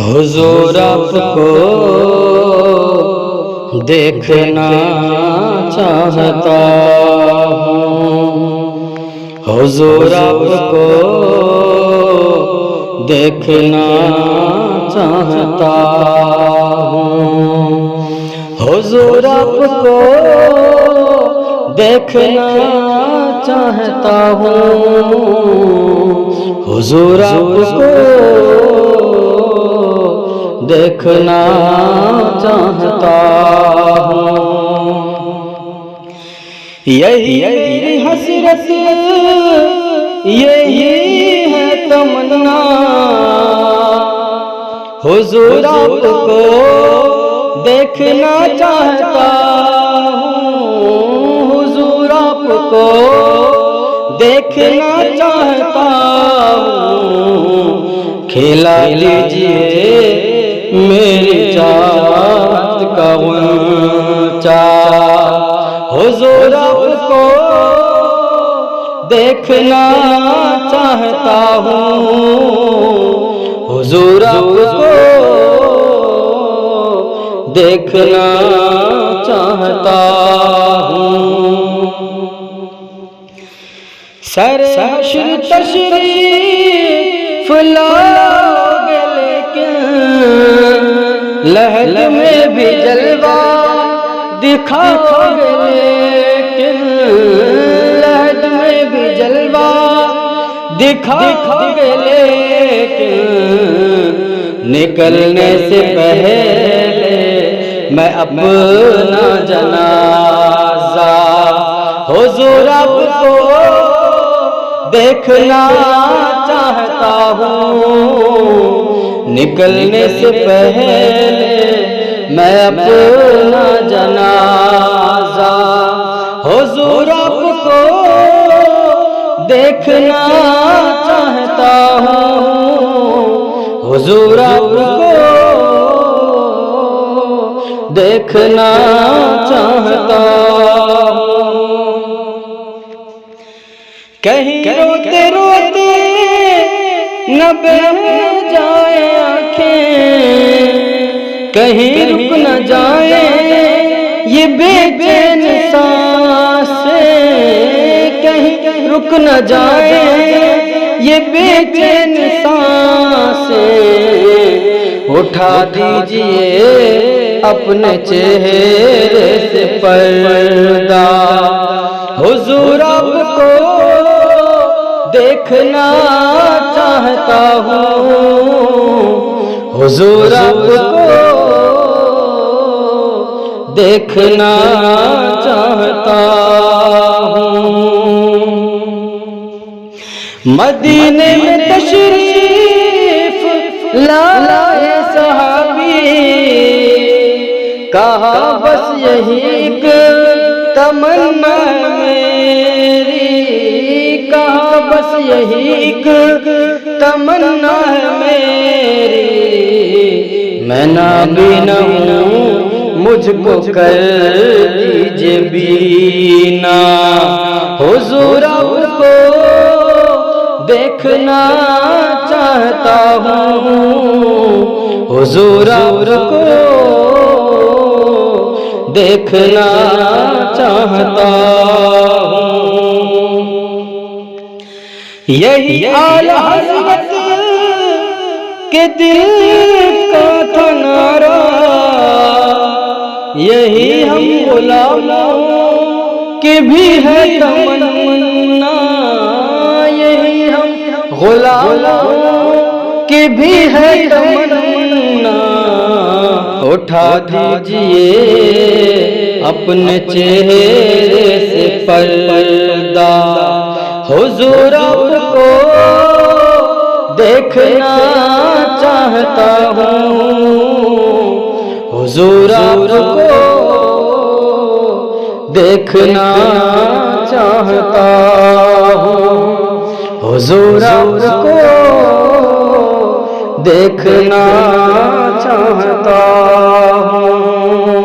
हुजूर आपको देखना चाहता हूँ, हुजूर आपको देखना चाहता हूँ, हुजूर आपको देखना चाहता हूँ, हुजूर आपको देखना चाहता हूँ। यही हसरत यही है तमन्ना, हुजूर आपको देखना चाहता हूँ, हुजूर आपको देखना चाहता हूँ। खिला लीजिए मेरी चाहत का ऊंचा, हुजूर आपको देखना चाहता हूँ, हुजूर आपको देखना चाहता हूँ। सर हश्र तशरीफ लाओगे लेकिन लहद में भी जलवा दिखाओगे, लेकिन लहद में भी जलवा दिखाओगे, लेकिन निकलने से पहले मैं अपना जनाजा हुजूर आपको देखना चाहता हूँ। निकलने से पहले मैं अपना जनाजा हुजूर आपको देखना चाहता हूँ, हुजूर आपको देखना चाहता हूँ। कहीं रोते रोते न बह जाए आँखें, कहीं रुक न जाए ये बेचैन सांसें, कहीं रुक न जाए ये बेचैन सांसें। उठा दीजिए अपने चेहरे से पर्दा, हुजूर आपको देखना चाहता हूँ, हुजूर आपको देखना चाहता हूँ। मदीने में तशरीफ लाए सहाबी, कहा बस यही एक तमन्ना मेरी, कहा बस यही एक तमन्ना है मेरी। मैं नाबीना हूँ मुझको कर दीजिए बीना, हुजूर आपको देखना चाहता हूँ, हुजूर आपको देखना चाहता हूँ। यही आला हज़रत के दिल का था नारा, यही हम गुलामों की भी है तमन्ना, यही हम गुलामों की भी है तमन्ना। उठा दीजिए अपने चेहरे से पर्दा, हुजूर आपको देखना चाहता हूँ, हुजूर आपको देखना चाहता हूँ, हुजूर आपको देखना चाहता हूँ।